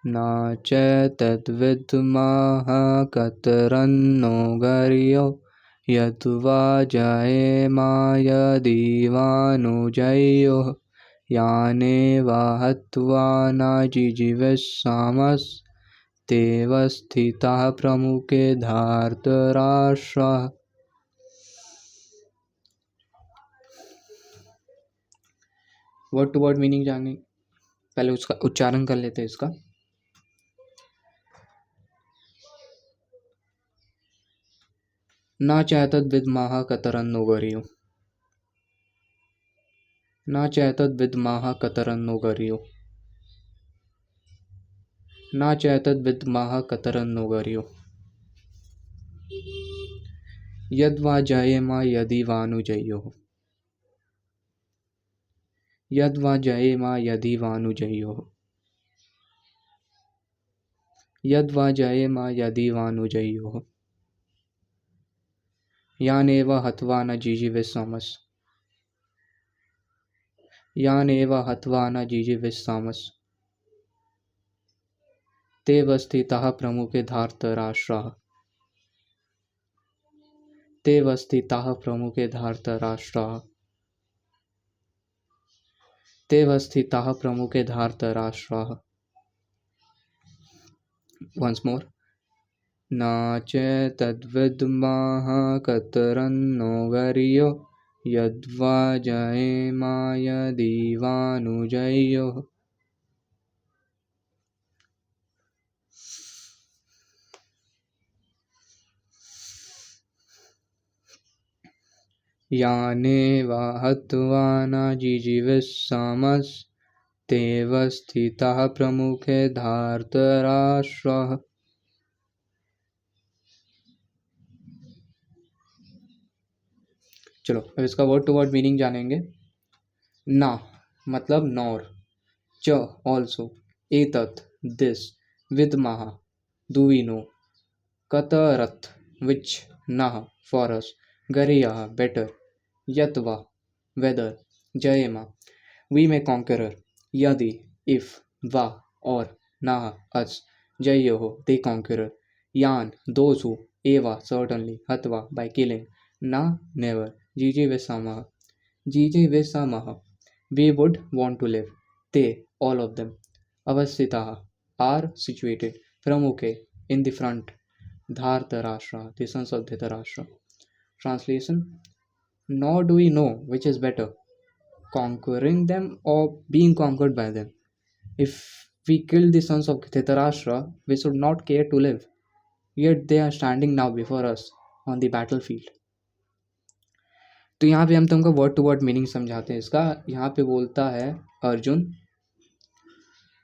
न चैतद्विद्मः कतरन्नो गर्यो यद्वा जयेम यदीवानुजयोः यानेव हत्वा न जिजीविषामस्तेव स्थिताः प्रमुखे धार्तराष्ट्राः। वर्ड टू वर्ड मीनिंग जाने पहले उसका उच्चारण कर लेते हैं इसका। न चैतद्विद्मः कतरन्नो गर्यो, न चैतद्विद्मः कतरन्नो गर्यो, न चैतद्विद्मः कतरन्नो गर्यो यद्वा जयेम यदीवानुजयोः, यद्वा जयेम यदीवानुजयोः, यद्वा जयेम यदीवानुजयोः यानेव हत्वा न जिजीविषामस्, यानेव हत्वा न जिजीविषामस् तेव स्थिताः प्रमुखे धार्तराष्ट्राः, तेव स्थिताः प्रमुखे धार्तराष्ट्राः, तेव स्थिताः प्रमुखे धार्तराष्ट्राः। Once more. न चैतद्विद्मः कतरन्नो गर्यो यद्वा जयेम यदीवानुजयोः यानेव हत्वा न जिजीविषामस्तेव स्थिताः प्रमुखे धार्तराष्ट्राः। चलो अब इसका वर्ड टू वर्ड मीनिंग जानेंगे। ना मतलब नॉर, च ऑल्सो, एतत् दिस, विद्मः डू वी नो, कतरत विच, नः फॉर अस, गर्यः बेटर, यत्वा वेदर, जयेम वी मे कॉन्करर, यदि इफ, वा और, नः अस, जयोः दे कॉन्करर, यान दोज हु, एवा सर्टनली, हत्वा बाय किलिंग, ना नेवर, जिजीविषामः, जिजीविषामः we would want to live, they all of them, avastitaः are situated, pramukhe in the front, dhartarashtra the sons of Dhritarashtra. Translation: nor do we know which is better, conquering them or being conquered by them. If we kill the sons of Dhritarashtra, we should not care to live, yet they are standing now before us on the battlefield. तो यहाँ पे हम तुमको word to word meaning समझाते हैं इसका। यहाँ पे बोलता है अर्जुन,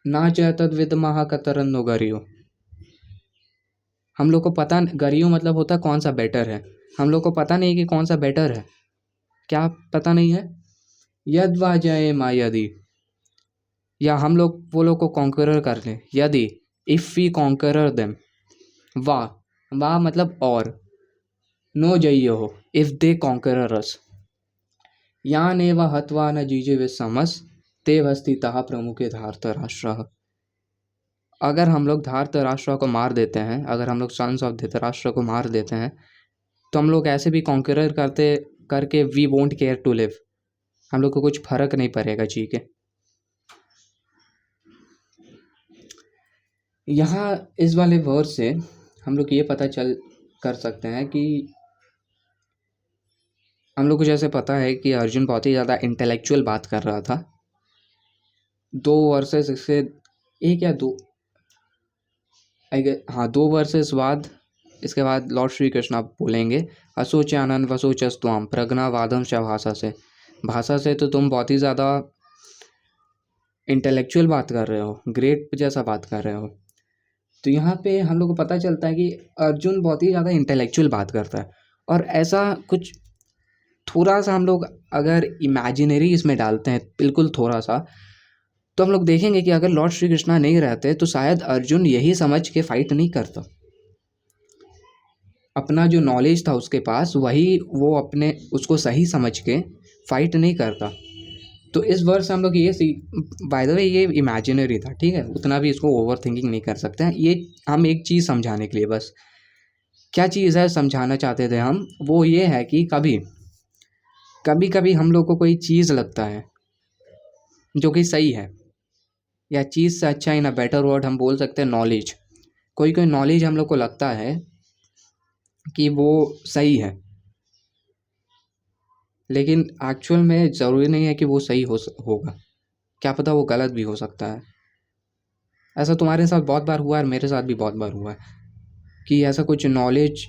ना चैतद्विद्मः कतरन्नो गर्यो, हम लोग को पता, गर्यो मतलब होता कौन सा बेटर है, हम लोग को पता नहीं कि कौन सा बेटर है, क्या पता नहीं है। यद्वा जयेम यदि, या हम लोग वो लोग को कॉन्करर कर लें, यदि इफ वी कॉन्करर देम, वा वा मतलब और, नो जयो इफ दे कॉन्करर अस, यानेव हत्वा न जिजीविषामस्तेव स्थिताः प्रमुखे धार्तराष्ट्राः। अगर हम लोग धार्तराष्ट्र को मार देते हैं, अगर हम लोग सन्स ऑफ धृतराष्ट्र को मार देते हैं, तो हम लोग ऐसे भी कॉन्करर करते करके we won't care to live, हम लोग को कुछ फर्क नहीं पड़ेगा जी के। यहाँ इस वाले वर्ड से हम लोग ये पता चल कर सकते हैं कि हम लोग को जैसे पता है कि अर्जुन बहुत ही ज़्यादा इंटेलेक्चुअल बात कर रहा था। 2 वर्सेस इससे एक या दो, हाँ 2 वर्सेस बाद, इसके बाद लॉर्ड श्री कृष्ण आप बोलेंगे, असोचानन वसोचस्त्वाम प्रज्ञावादम च भाषा से, भाषा से तो तुम बहुत ही ज़्यादा इंटेलेक्चुअल बात कर रहे हो, ग्रेट जैसा बात कर रहे हो। तो यहाँ पे हम लोग को पता चलता है कि अर्जुन बहुत ही ज़्यादा इंटेलेक्चुअल बात करता है। और ऐसा कुछ थोड़ा सा हम लोग अगर इमेजिनरी इसमें डालते हैं, बिल्कुल थोड़ा सा, तो हम लोग देखेंगे कि अगर लॉर्ड श्री कृष्णा नहीं रहते तो शायद अर्जुन यही समझ के फाइट नहीं करता। अपना जो नॉलेज था उसके पास, वही वो अपने उसको सही समझ के फाइट नहीं करता। तो इस वर्ड से हम लोग ये बाय द वे ये इमेजिनरी था, ठीक है, उतना भी इसको ओवर थिंकिंग नहीं कर सकते हैं। ये हम एक चीज़ समझाने के लिए बस, क्या चीज़ है समझाना चाहते थे हम, वो ये है कि कभी कभी कभी हम लोग को कोई चीज़ लगता है जो कि सही है, या चीज़ से अच्छा इन अ बेटर वर्ड हम बोल सकते हैं नॉलेज। कोई कोई नॉलेज हम लोग को लगता है कि वो सही है, लेकिन एक्चुअल में ज़रूरी नहीं है कि वो सही होगा, क्या पता वो गलत भी हो सकता है। ऐसा तुम्हारे साथ बहुत बार हुआ है और मेरे साथ भी बहुत बार हुआ है कि ऐसा कुछ नॉलेज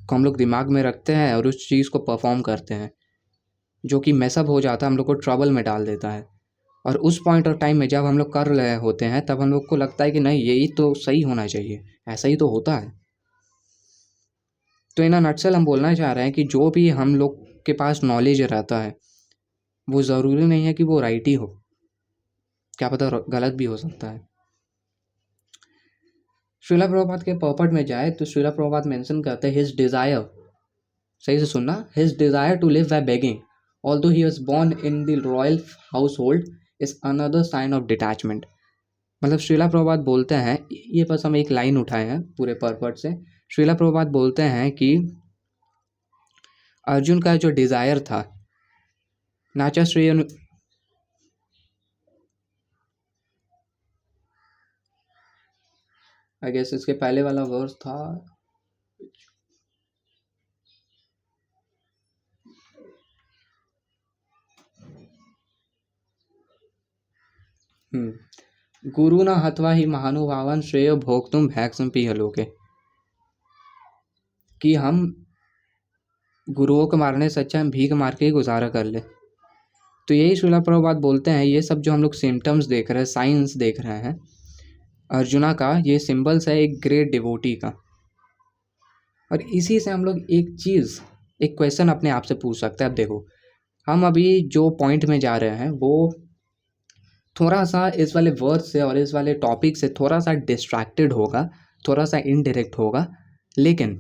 को हम लोग दिमाग में रखते हैं और उस चीज़ को परफॉर्म करते हैं, जो कि मैसअप हो जाता है, हम लोग को ट्रबल में डाल देता है। और उस पॉइंट ऑफ टाइम में जब हम लोग कर रहे होते हैं तब हम लोग को लगता है कि नहीं, यही तो सही होना चाहिए, ऐसा ही तो होता है। तो इन अ नटसेल हम बोलना चाह रहे हैं कि जो भी हम लोग के पास नॉलेज रहता है वो ज़रूरी नहीं है कि वो राइट ही हो, क्या पता गलत भी हो सकता है। श्रीला प्रभुपाद के पॉपट में जाए तो श्रीला प्रभुपाद मेंशन करते हैं हिज डिज़ायर, सही से सुनना, his desire to live by begging although he was born in the royal household is another sign of detachment. मतलब श्रीला प्रभुपाद बोलते हैं, ये बस हम एक लाइन उठाए हैं पूरे पर्पट से। श्रीला प्रभुपाद बोलते हैं कि अर्जुन का जो डिज़ायर था, नाचा श्री आई गेस इसके पहले वाला वर्स था, गुरु न हत्वा ही महानुभावन श्रेय भोक्तुम भैक्सम पीहलोके, कि हम गुरुओं को मारने से अच्छा हम भीख मार के ही गुजारा कर ले। तो यही श्रीला प्रभुपाद बोलते हैं, ये सब जो हम लोग सिम्टम्स देख रहे हैं, साइंस देख रहे हैं अर्जुना का, ये सिंबल्स है एक ग्रेट डिवोटी का। और इसी से हम लोग एक चीज़, एक क्वेश्चन अपने आप से पूछ सकते हैं। अब देखो, हम अभी जो पॉइंट में जा रहे हैं वो थोड़ा सा इस वाले वर्ड से और इस वाले टॉपिक से थोड़ा सा डिस्ट्रैक्टेड होगा, थोड़ा सा इनडायरेक्ट होगा, लेकिन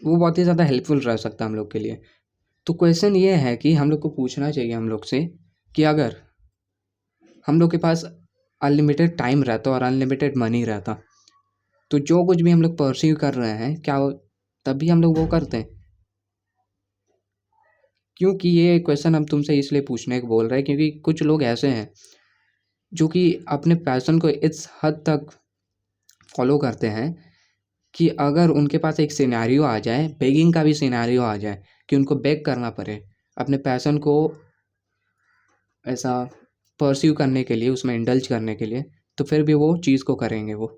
वो बहुत ही ज़्यादा हेल्पफुल रह सकता है हम लोग के लिए। तो क्वेश्चन ये है कि हम लोग को पूछना चाहिए हम लोग से कि अगर हम लोग के पास अनलिमिटेड टाइम रहता और अनलिमिटेड मनी रहता, तो जो कुछ भी हम लोग परस्यू कर रहे हैं, क्या तभी हम लोग वो करते हैं? क्योंकि ये क्वेश्चन हम तुमसे इसलिए पूछने को बोल रहे हैं क्योंकि कुछ लोग ऐसे हैं जो कि अपने पैशन को इस हद तक फॉलो करते हैं कि अगर उनके पास एक सिनेरियो आ जाए, बेगिंग का भी सिनेरियो आ जाए कि उनको बेग करना पड़े अपने पैशन को ऐसा परस्यू करने के लिए, उसमें इंडल्ज करने के लिए, तो फिर भी वो चीज़ को करेंगे। वो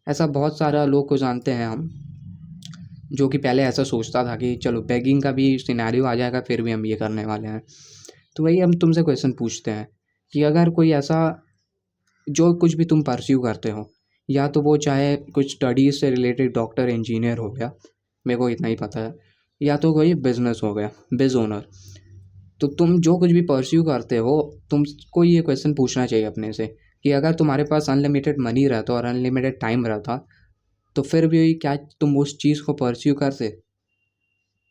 ऐसा बहुत सारा लोग को जानते हैं हम, जो कि पहले ऐसा सोचता था कि चलो बेगिंग का भी सिनेरियो आ जाएगा फिर भी हम ये करने वाले हैं। तो वही हम तुमसे क्वेश्चन पूछते हैं कि अगर कोई ऐसा, जो कुछ भी तुम परस्यू करते हो, या तो वो चाहे कुछ स्टडीज़ से रिलेटेड डॉक्टर इंजीनियर हो गया, मेरे को इतना ही पता है, या तो कोई बिजनेस हो गया, बिज ओनर, तो तुम जो कुछ भी परस्यू करते हो तुमको ये क्वेश्चन पूछना चाहिए अपने से कि अगर तुम्हारे पास अनलिमिटेड मनी रहता और अनलिमिटेड टाइम रहता, तो फिर भी क्या तुम उस चीज़ को परस्यू करते?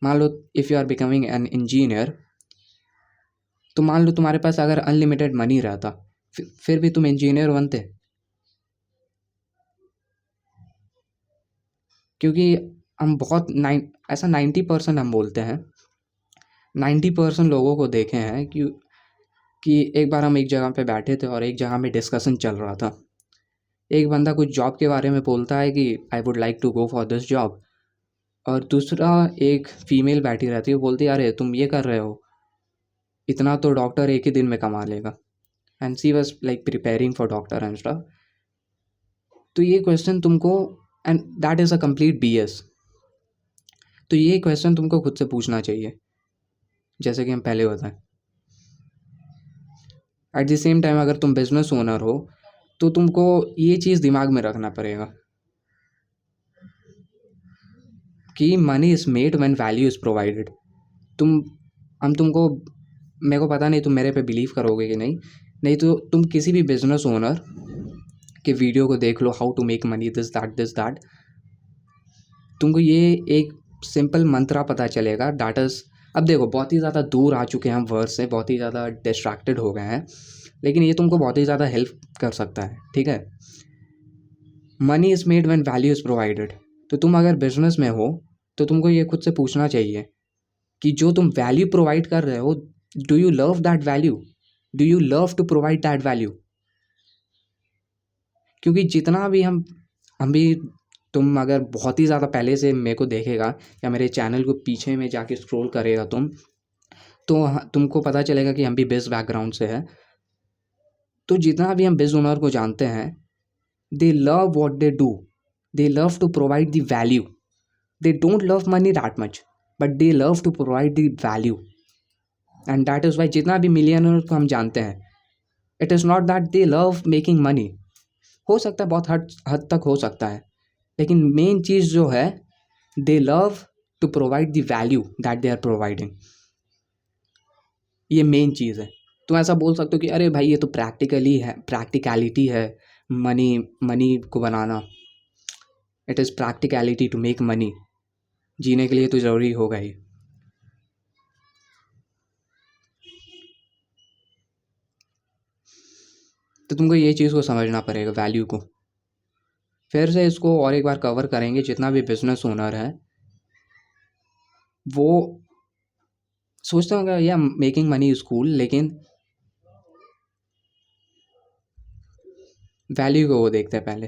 मान लो if you are becoming an engineer, तो मान लो तुम्हारे पास अगर अनलिमिटेड मनी रहता, फिर भी तुम इंजीनियर बनते? क्योंकि हम बहुत ऐसा 90% हम बोलते हैं, 90% लोगों को देखे हैं कि एक बार हम एक जगह पे बैठे थे और एक जगह में डिस्कशन चल रहा था। एक बंदा कुछ जॉब के बारे में बोलता है कि I would like to go for this job, और दूसरा एक फीमेल बैठी रहती है, वो बोलती है अरे तुम ये कर रहे हो, इतना तो डॉक्टर एक ही दिन में कमा लेगा। And she was like preparing for doctor and stuff. तो ये क्वेश्चन तुमको, and that is a complete BS। तो ये क्वेश्चन तुमको खुद से पूछना चाहिए, जैसे कि हम पहले बताएं। एट द सेम टाइम अगर तुम बिजनेस ओनर हो तो तुमको ये चीज़ दिमाग में रखना पड़ेगा कि money is made when value is provided. तुमको, मेरे को पता नहीं तुम मेरे पे बिलीव करोगे कि नहीं तो तुम किसी भी बिजनेस ओनर के वीडियो को देख लो, how to make money, this that, तुमको ये एक सिंपल मंत्रा पता चलेगा, दैट इज़, अब देखो बहुत ही ज़्यादा दूर आ चुके हैं हम वर्ड से, बहुत ही ज़्यादा डिस्ट्रैक्टेड हो गए हैं, लेकिन ये तुमको बहुत ही ज़्यादा हेल्प कर सकता है, ठीक है। Money is made when value is provided. तो तुम अगर बिजनेस में हो तो तुमको ये खुद से पूछना चाहिए कि जो तुम वैल्यू प्रोवाइड कर रहे हो, do you love that value, do you love to provide that value. क्योंकि जितना भी हम भी, तुम अगर बहुत ही ज़्यादा पहले से मेरे को देखेगा या मेरे चैनल को पीछे में जाके स्क्रॉल करेगा तुम, तो तुमको पता चलेगा कि हम भी बिज बैकग्राउंड से है। तो जितना भी हम बिज ओनर को जानते हैं, they love what they do, they love to provide the value, they don't love money that much, but they love to provide the value. And that is why जितना भी मिलियनर को हम जानते हैं, it is not that they love making money. हो सकता है बहुत हद तक हो सकता है, लेकिन मेन चीज़ जो है, they love to provide the value that they are providing. ये मेन चीज़ है। तुम ऐसा बोल सकते हो कि अरे भाई ये तो प्रैक्टिकली है, प्रैक्टिकलिटी है मनी मनी को बनाना। It is practicality to make money. जीने के लिए तो ज़रूरी होगा ही। तो तुमको ये चीज़ को समझना पड़ेगा, वैल्यू को। फिर से इसको और एक बार कवर करेंगे। जितना भी बिजनेस ओनर है वो सोचते होंगे या मेकिंग मनी इज कूल, लेकिन वैल्यू को वो देखते हैं पहले।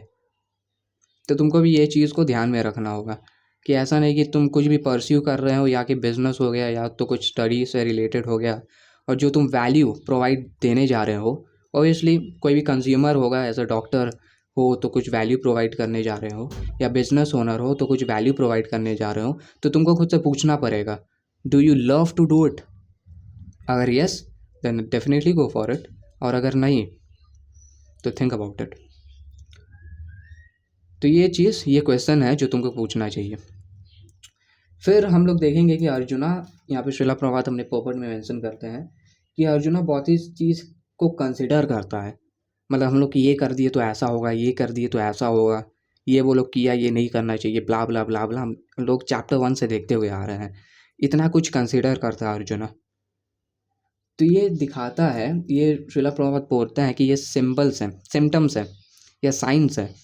तो तुमको भी ये चीज़ को ध्यान में रखना होगा कि ऐसा नहीं कि तुम कुछ भी परस्यू कर रहे हो, या कि बिजनेस हो गया या तो कुछ स्टडी से रिलेटेड हो गया, और जो तुम वैल्यू प्रोवाइड देने जा रहे हो, ऑब्वियसली कोई भी कंज्यूमर होगा, एज अ डॉक्टर हो तो कुछ वैल्यू प्रोवाइड करने जा रहे हो, या बिजनेस ओनर हो तो कुछ वैल्यू प्रोवाइड करने जा रहे हो। तो तुमको खुद से पूछना पड़ेगा, do you love to do it. अगर yes, then definitely go for it, और अगर नहीं तो थिंक अबाउट इट। तो ये चीज़, ये क्वेश्चन है जो तुमको पूछना चाहिए। फिर हम लोग देखेंगे कि अर्जुना, यहाँ पे श्रीला प्रभात हमने पोपट में मेंशन करते हैं कि अर्जुना बहुत ही चीज़ को कंसिडर करता है। मतलब हम लोग कि ये कर दिए तो ऐसा होगा, ये कर दिए तो ऐसा होगा, ये वो लोग किया, ये नहीं करना चाहिए, ब्ला ब्ला ब्ला ब्ला। हम लोग चैप्टर 1 से देखते हुए आ रहे हैं, इतना कुछ कंसिडर करता है अर्जुना। तो ये दिखाता है, ये श्रीला प्रभात बोलते हैं कि ये सिंबल्स हैं, सिम्टम्स हैं या साइंस है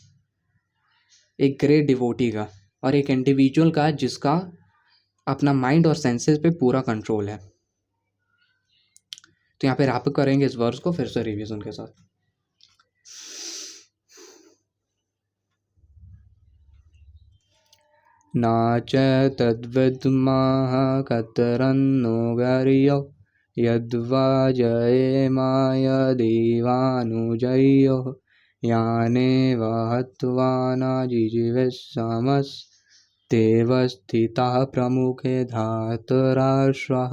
एक ग्रेट डिवोटी का, और एक इंडिविजुअल का जिसका अपना माइंड और सेंसेस पे पूरा कंट्रोल है। तो यहाँ पे रैप करेंगे इस वर्स को फिर से रिवीजन के साथ। न च तद्विद्मः कतरन्नो गर्यो यद्वा जयेमा यदेवानुजयो यानेव हत्वा न जिजीविषामस्तेव स्थिताः प्रमुखे धातराष्ट्राः।